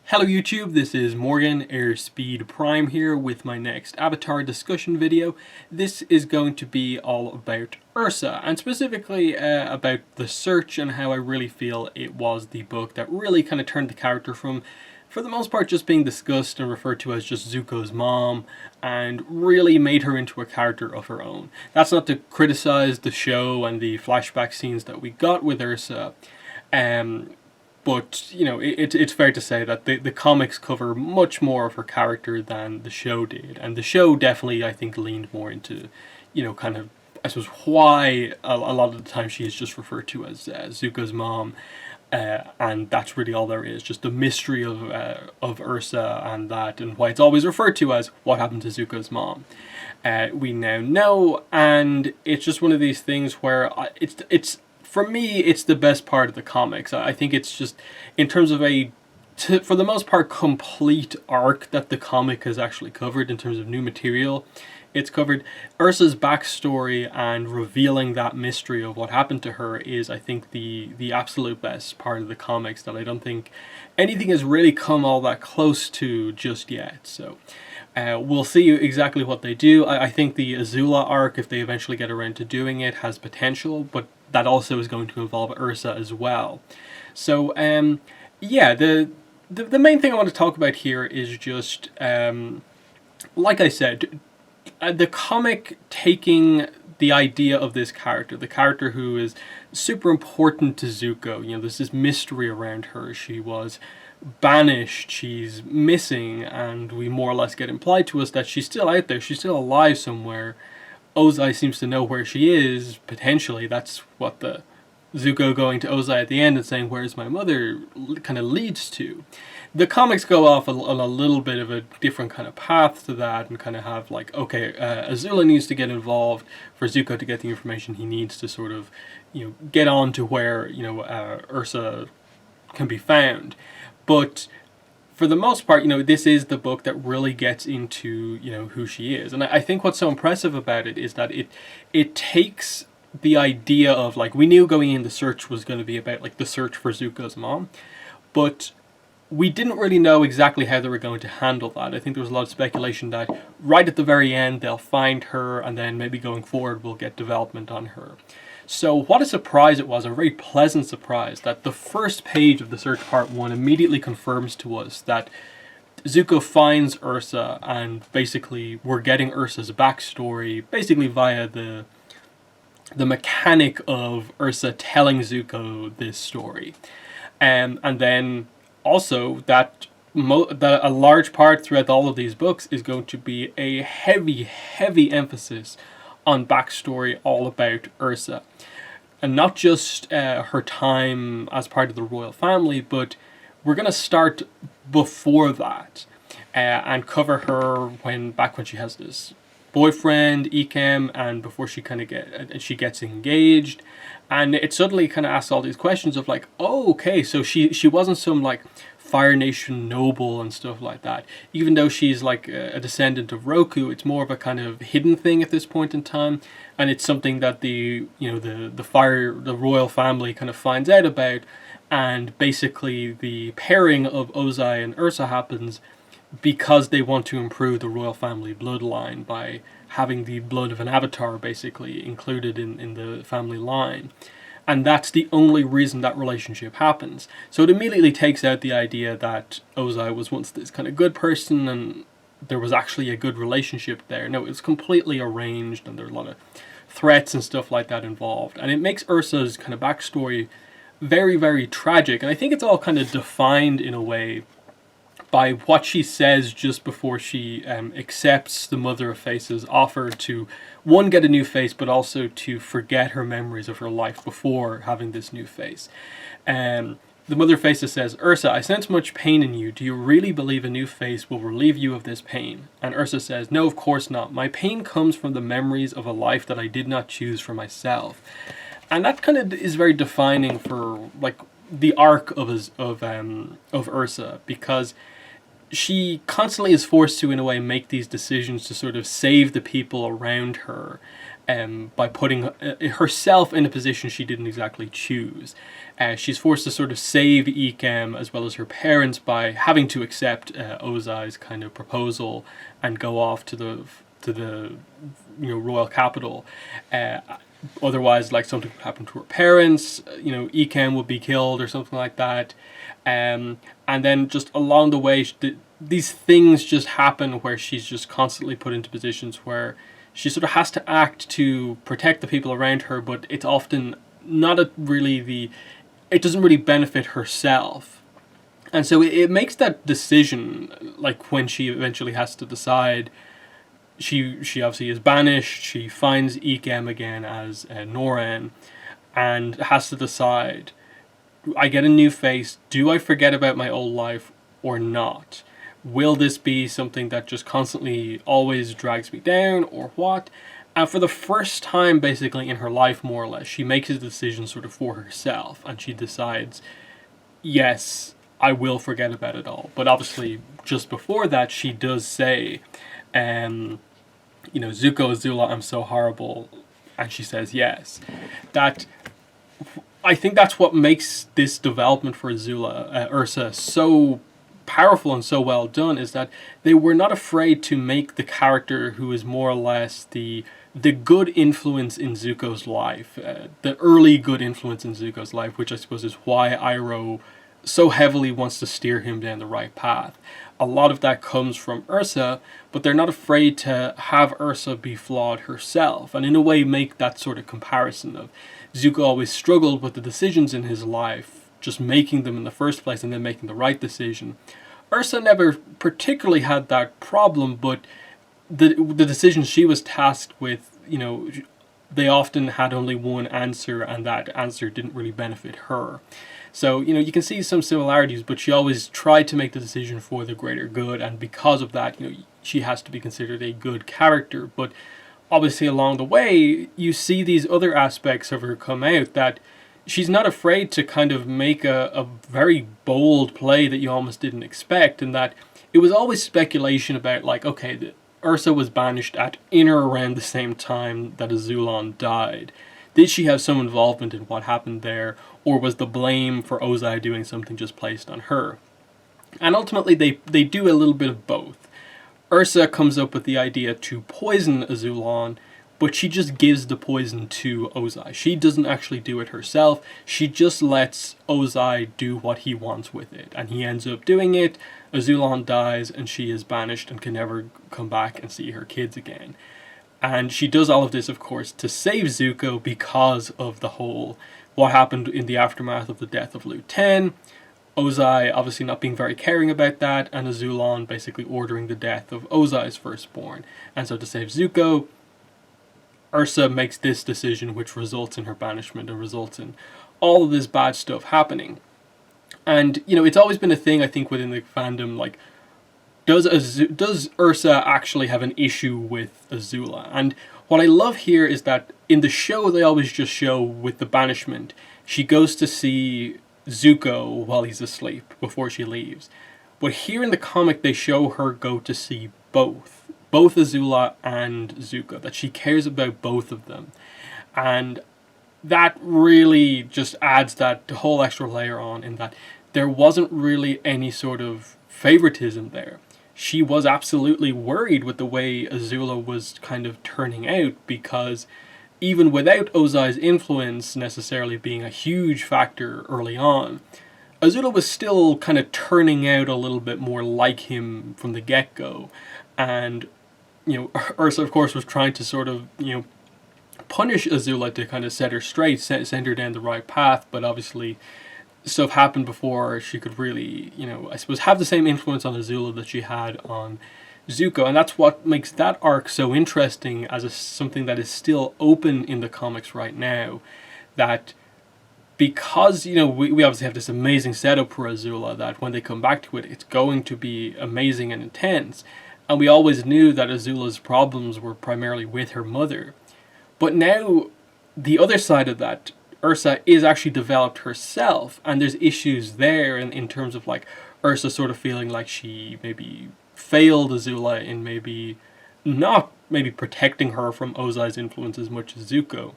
Hello YouTube, this is Morgan, Airspeed Prime here with my next Avatar discussion video. This is going to be all about Ursa, and specifically about The Search and how I really feel it was the book that really kind of turned the character from, for the most part, just being discussed and referred to as just Zuko's mom, and really made her into a character of her own. That's not to criticize the show and the flashback scenes that we got with Ursa, but, you know, it's fair to say that the comics cover much more of her character than the show did. And the show definitely, I think, leaned more into, kind of, I suppose, why a lot of the time she is just referred to as Zuko's mom. And that's really all there is, just the mystery of Ursa and that, and why it's always referred to as what happened to Zuko's mom. We now know, and it's just one of these things where it's for me, it's the best part of the comics. I think it's just, in terms of for the most part, complete arc that the comic has actually covered in terms of new material. It's covered Ursa's backstory, and revealing that mystery of what happened to her is, I think, the absolute best part of the comics that I don't think anything has really come all that close to just yet. So we'll see exactly what they do. I think the Azula arc, if they eventually get around to doing it, has potential, but that also is going to involve Ursa as well. So yeah, the main thing I want to talk about here is just, like I said, the comic taking the idea of this character, the character who is super important to Zuko. There's this mystery around her. She was banished, she's missing, and we more or less get implied to us that she's still out there, she's still alive somewhere. Ozai seems to know where she is, potentially. That's what the Zuko going to Ozai at the end and saying, "Where's my mother?" kind of leads to. The comics go off on a little bit of a different kind of path to that, and kind of have like, okay, Azula needs to get involved for Zuko to get the information he needs to sort of, get on to where, Ursa can be found. But for the most part, this is the book that really gets into, who she is. And I think what's so impressive about it is that it takes the idea of, like, we knew going in The Search was going to be about, like, the search for Zuko's mom, but we didn't really know exactly how they were going to handle that. I think there was a lot of speculation that right at the very end they'll find her, and then maybe going forward we'll get development on her. So what a surprise it was, a very pleasant surprise, that the first page of The Search Part 1 immediately confirms to us that Zuko finds Ursa, and basically we're getting Ursa's backstory, basically via the mechanic of Ursa telling Zuko this story. And then also that a large part throughout all of these books is going to be a heavy emphasis on backstory all about Ursa. And not just her time as part of the royal family, but we're going to start before that and cover her back when she has this boyfriend, Ikem, and before she gets engaged. And it suddenly kind of asks all these questions of like, oh, okay, so she wasn't some like Fire Nation noble and stuff like that. Even though she's like a descendant of Roku, it's more of a kind of hidden thing at this point in time, and it's something that the royal family kind of finds out about, and basically the pairing of Ozai and Ursa happens because they want to improve the royal family bloodline by having the blood of an avatar basically included in the family line. And that's the only reason that relationship happens. So it immediately takes out the idea that Ozai was once this kind of good person and there was actually a good relationship there. No, it was completely arranged, and there are a lot of threats and stuff like that involved. And it makes Ursa's kind of backstory very tragic. And I think it's all kind of defined in a way by what she says just before she accepts the Mother of Faces' offer to, one, get a new face, but also to forget her memories of her life before having this new face. The Mother of Faces says, "Ursa, I sense much pain in you. Do you really believe a new face will relieve you of this pain?" And Ursa says, "No, of course not. My pain comes from the memories of a life that I did not choose for myself." And that kind of is very defining for like the arc of Ursa, because she constantly is forced to, in a way, make these decisions to sort of save the people around her. by putting herself in a position she didn't exactly choose. She's forced to sort of save Ikem as well as her parents by having to accept Ozai's kind of proposal and go off to the royal capital. Otherwise, like, something would happen to her parents. Ikem would be killed or something like that. And then just along the way, these things just happen where she's just constantly put into positions where she sort of has to act to protect the people around her, but it's often not it doesn't really benefit herself. And so it makes that decision, like when she eventually has to decide, she obviously is banished, she finds Ikem again as Noran, and has to decide, I get a new face, do I forget about my old life or not? Will this be something that just constantly always drags me down, or what? And for the first time, basically, in her life, more or less, she makes a decision sort of for herself, and she decides, yes, I will forget about it all. But obviously, just before that, she does say, Zuko, Azula, I'm so horrible. And she says yes. I think that's what makes this development for Ursa, so powerful and so well done, is that they were not afraid to make the character who is more or less the good influence in Zuko's life, the early good influence in Zuko's life, which I suppose is why Iroh so heavily wants to steer him down the right path. A lot of that comes from Ursa, but they're not afraid to have Ursa be flawed herself, and in a way make that sort of comparison of Zuko always struggled with the decisions in his life, just making them in the first place and then making the right decision. Ursa never particularly had that problem, but the decisions she was tasked with, they often had only one answer, and that answer didn't really benefit her. So, you can see some similarities, but she always tried to make the decision for the greater good, and because of that, she has to be considered a good character. But obviously along the way, you see these other aspects of her come out, that she's not afraid to kind of make a very bold play that you almost didn't expect, and that it was always speculation about, like, okay, Ursa was banished at in or around the same time that Azulon died. Did she have some involvement in what happened there, or was the blame for Ozai doing something just placed on her? And ultimately they do a little bit of both. Ursa comes up with the idea to poison Azulon, but she just gives the poison to Ozai. She doesn't actually do it herself. She just lets Ozai do what he wants with it. And he ends up doing it. Azulon dies, and she is banished and can never come back and see her kids again. And she does all of this, of course, to save Zuko because of the whole what happened in the aftermath of the death of Lu Ten. Ozai obviously not being very caring about that, and Azulon basically ordering the death of Ozai's firstborn. And so to save Zuko, Ursa makes this decision, which results in her banishment and results in all of this bad stuff happening. And, it's always been a thing, I think, within the fandom, like, does Ursa actually have an issue with Azula? And what I love here is that in the show, they always just show with the banishment, she goes to see Zuko while he's asleep before she leaves. But here in the comic, they show her go to see both Azula and Zuko, that she cares about both of them. And that really just adds that whole extra layer on, in that there wasn't really any sort of favoritism there. She was absolutely worried with the way Azula was kind of turning out, because even without Ozai's influence necessarily being a huge factor early on, Azula was still kind of turning out a little bit more like him from the get-go. And, Ursa, of course, was trying to sort of, punish Azula to kind of set her straight, send her down the right path, but obviously stuff happened before she could really, I suppose, have the same influence on Azula that she had on Zuko. And that's what makes that arc so interesting as something that is still open in the comics right now. That because, we obviously have this amazing setup for Azula, that when they come back to it, it's going to be amazing and intense. And we always knew that Azula's problems were primarily with her mother. But now, the other side of that, Ursa is actually developed herself, and there's issues there in terms of, like, Ursa sort of feeling like she maybe failed Azula in maybe not, maybe protecting her from Ozai's influence as much as Zuko.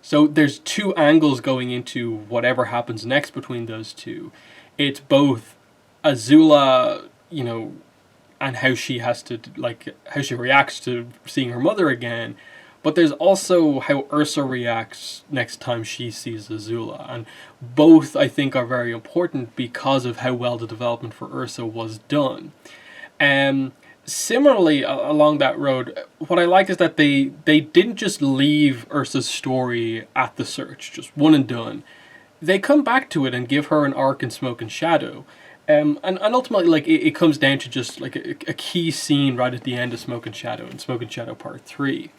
So there's two angles going into whatever happens next between those two. It's both Azula, and how she has to, how she reacts to seeing her mother again, but there's also how Ursa reacts next time she sees Azula. And both, I think, are very important because of how well the development for Ursa was done. Similarly, along that road, what I like is that they didn't just leave Ursa's story at the search, just one and done. They come back to it and give her an arc in Smoke and Shadow. And ultimately, it comes down to just a key scene right at the end of Smoke and Shadow, in Smoke and Shadow Part 3.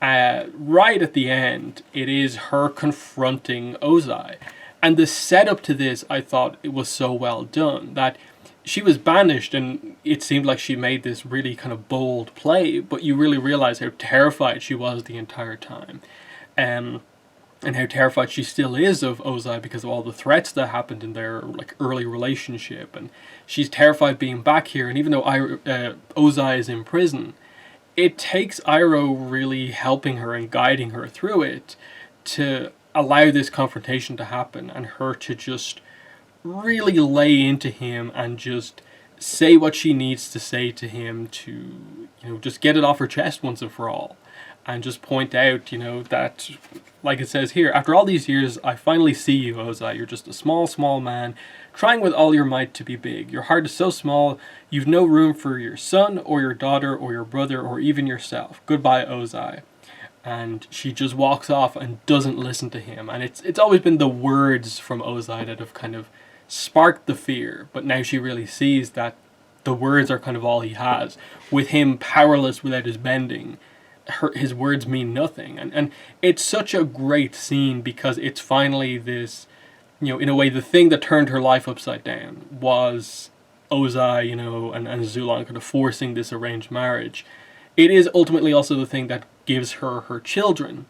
Right at the end, it is her confronting Ozai. And the setup to this, I thought it was so well done, that she was banished and it seemed like she made this really kind of bold play, but you really realize how terrified she was the entire time. And how terrified she still is of Ozai because of all the threats that happened in their early relationship. And she's terrified being back here, and even though Ozai is in prison, it takes Iroh really helping her and guiding her through it to allow this confrontation to happen and her to just really lay into him and just say what she needs to say to him to, just get it off her chest once and for all. And just point out, that, like it says here, after all these years, I finally see you, Ozai. You're just a small, small man, trying with all your might to be big. Your heart is so small, you've no room for your son, or your daughter, or your brother, or even yourself. Goodbye, Ozai. And she just walks off and doesn't listen to him. And it's always been the words from Ozai that have kind of sparked the fear, but now she really sees that the words are kind of all he has. With him powerless without his bending, his words mean nothing. And it's such a great scene because it's finally this, in a way, the thing that turned her life upside down was Ozai, and Azula kind of forcing this arranged marriage. It is ultimately also the thing that gives her her children,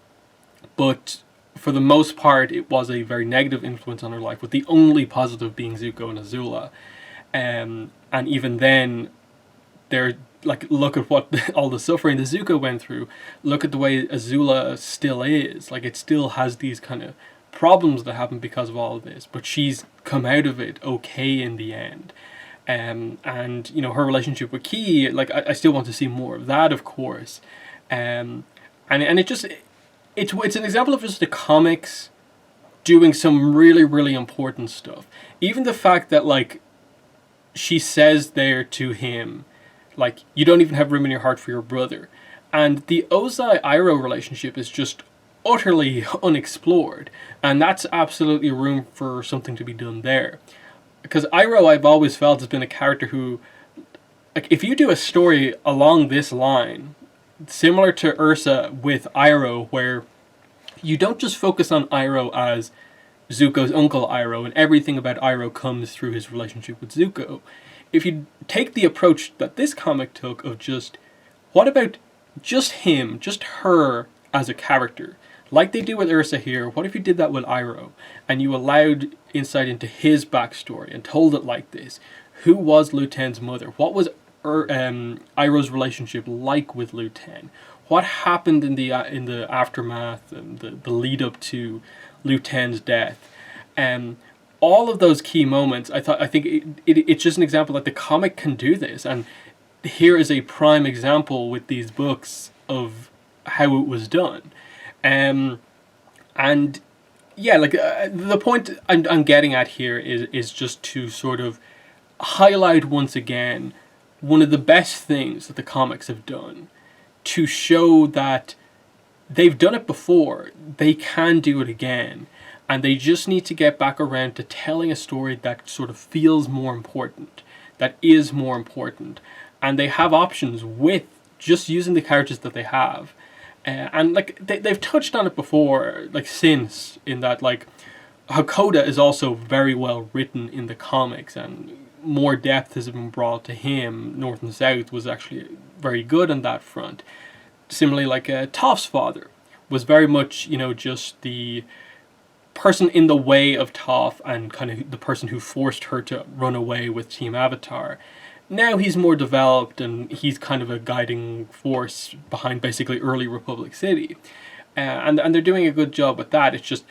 but for the most part, it was a very negative influence on her life, with the only positive being Zuko and Azula. And even then, they're look at what all the suffering that Zuko went through. Look at the way Azula still is. It still has these kind of problems that happen because of all of this. But she's come out of it okay in the end. And her relationship with Ki, I still want to see more of that, of course. And it just... It's an example of just the comics doing some really, really important stuff. Even the fact that, she says there to him, you don't even have room in your heart for your brother. And the Ozai-Iroh relationship is just utterly unexplored. And that's absolutely room for something to be done there. Because Iroh, I've always felt, has been a character who, if you do a story along this line, similar to Ursa with Iroh, where you don't just focus on Iroh as Zuko's uncle Iroh, and everything about Iroh comes through his relationship with Zuko. If you take the approach that this comic took of just, what about just him, just her as a character? Like they do with Ursa here, what if you did that with Iroh, and you allowed insight into his backstory and told it like this? Who was Lu Ten's mother? What was Iroh's relationship like with Lu Ten? What happened in the aftermath and the lead up to Lu Ten's death? All of those key moments, I think it's just an example that the comic can do this, and here is a prime example with these books of how it was done. And yeah, the point I'm getting at here is just to sort of highlight once again one of the best things that the comics have done to show that they've done it before, they can do it again, and they just need to get back around to telling a story that sort of feels more important, that is more important, and they have options with just using the characters that they have. And they've touched on it before, since, in that Hakoda is also very well written in the comics, and more depth has been brought to him. North and South was actually very good on that front. Similarly, Toph's father was very much, just the person in the way of Toph and kind of the person who forced her to run away with Team Avatar. now he's more developed and he's kind of a guiding force behind basically early Republic City. And they're doing a good job with that. It's just,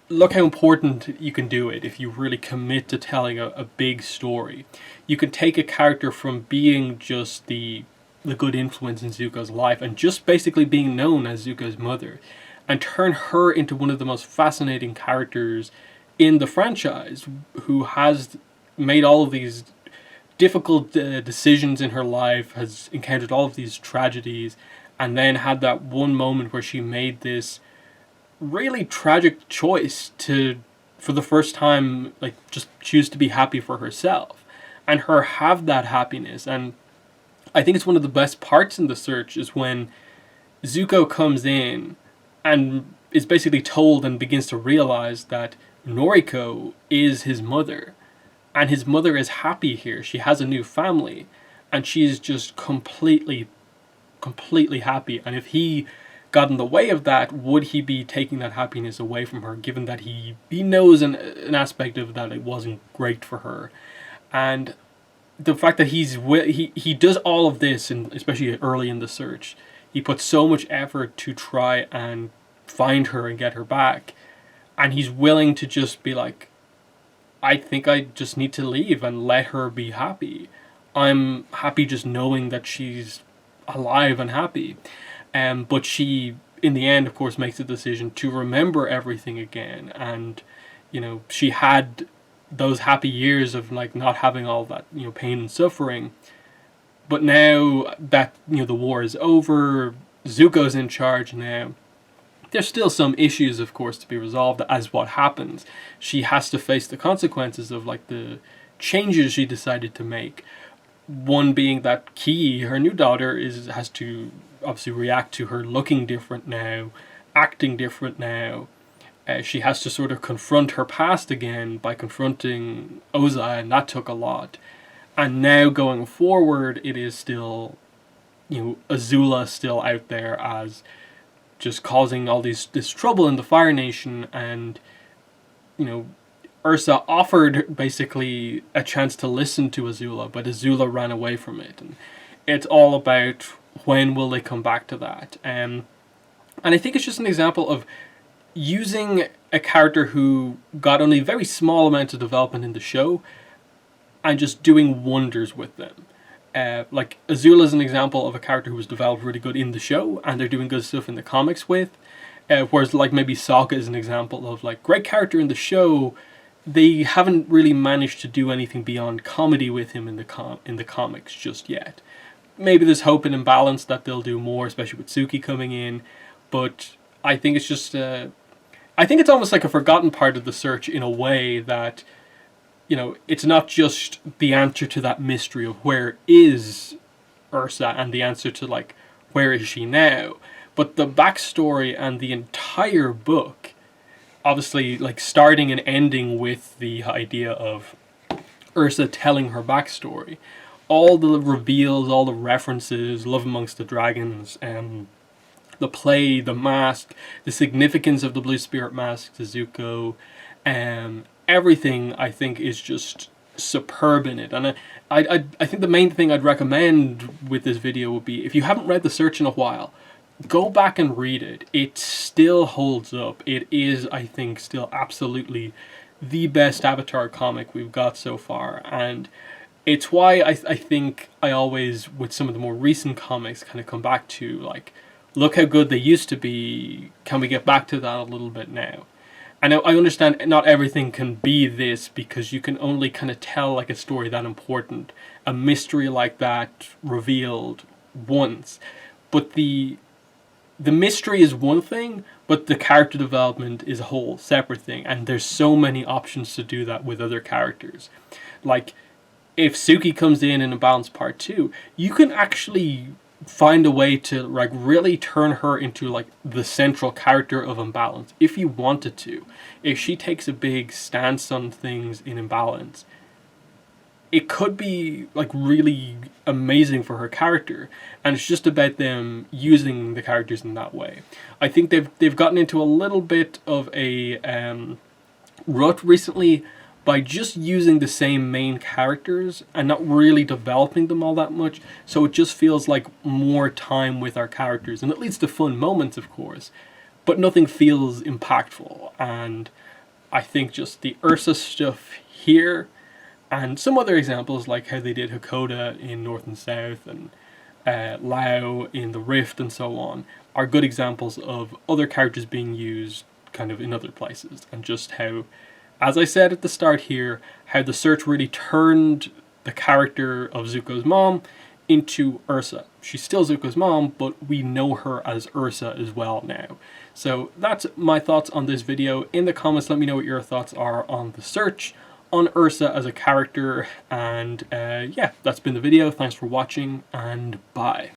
look how important you can do it if you really commit to telling a big story. You can take a character from being just the good influence in Zuko's life and just basically being known as Zuko's mother, and turn her into one of the most fascinating characters in the franchise, who has made all of these difficult decisions in her life, has encountered all of these tragedies, and then had that one moment where she made this really tragic choice to, for the first time, like, just choose to be happy for herself, and her have that happiness. And I think it's one of the best parts in The Search is when Zuko comes in and is basically told and begins to realize that Noriko is his mother, and his mother is happy here. She has a new family, and she's just completely happy. And if he got in the way of that, would he be taking that happiness away from her, given that he knows an aspect of that it wasn't great for her? And the fact that he does all of this, and especially early in The Search, he puts so much effort to try and find her and get her back, and he's willing to just be like, I think I just need to leave and let her be happy. I'm happy just knowing that she's alive and happy. But she, in the end, of course, makes the decision to remember everything again. And, she had those happy years of, like, not having all that, pain and suffering. But now that, the war is over, Zuko's in charge now. There's still some issues, of course, to be resolved as what happens. She has to face the consequences of, like, the changes she decided to make. One being that Ki, her new daughter, has to obviously react to her looking different now, acting different now. She has to sort of confront her past again by confronting Ozai, and that took a lot. And now going forward, it is still, Azula still out there as just causing all this trouble in the Fire Nation, and, Ursa offered basically a chance to listen to Azula, but Azula ran away from it. And it's all about when will they come back to that. And I think it's just an example of using a character who got only very small amounts of development in the show and just doing wonders with them. Like, Azula is an example of a character who was developed really good in the show, and they're doing good stuff in the comics with. Whereas, like, maybe Sokka is an example of, like, great character in the show, they haven't really managed to do anything beyond comedy with him in the comics just yet. Maybe there's hope and imbalance that they'll do more, especially with Suki coming in. But I think it's just, I think it's almost like a forgotten part of The Search in a way that, it's not just the answer to that mystery of where is Ursa and the answer to, like, where is she now, but the backstory and the entire book, obviously, like, starting and ending with the idea of Ursa telling her backstory, all the reveals, all the references, Love Amongst the Dragons, the play, the mask, the significance of the Blue Spirit mask to Zuko, everything, I think, is just superb in it. And I think the main thing I'd recommend with this video would be, if you haven't read The Search in a while, go back and read it. It still holds up. It is, I think, still absolutely the best Avatar comic we've got so far. And it's why I think I always, with some of the more recent comics, kind of come back to, like, look how good they used to be. Can we get back to that a little bit now? And I understand not everything can be this, because you can only kind of tell, like, a story that important, a mystery like that revealed once. But the mystery is one thing, but the character development is a whole separate thing. And there's so many options to do that with other characters. Like, if Suki comes in Imbalance Part 2, you can actually find a way to, like, really turn her into, like, the central character of Imbalance if you wanted to. If she takes a big stance on things in Imbalance, it could be, like, really amazing for her character, and it's just about them using the characters in that way. I think they've gotten into a little bit of a rut recently by just using the same main characters and not really developing them all that much. So it just feels like more time with our characters, and it leads to fun moments, of course, but nothing feels impactful. And I think just the Ursa stuff here, and some other examples like how they did Hakoda in North and South, and Lao in The Rift and so on, are good examples of other characters being used kind of in other places, and just how, as I said at the start here, how the search really turned the character of Zuko's mom into Ursa. She's still Zuko's mom, but we know her as Ursa as well now. So that's my thoughts on this video. In the comments, let me know what your thoughts are on the search, on Ursa as a character, and yeah, that's been the video. Thanks for watching, and bye.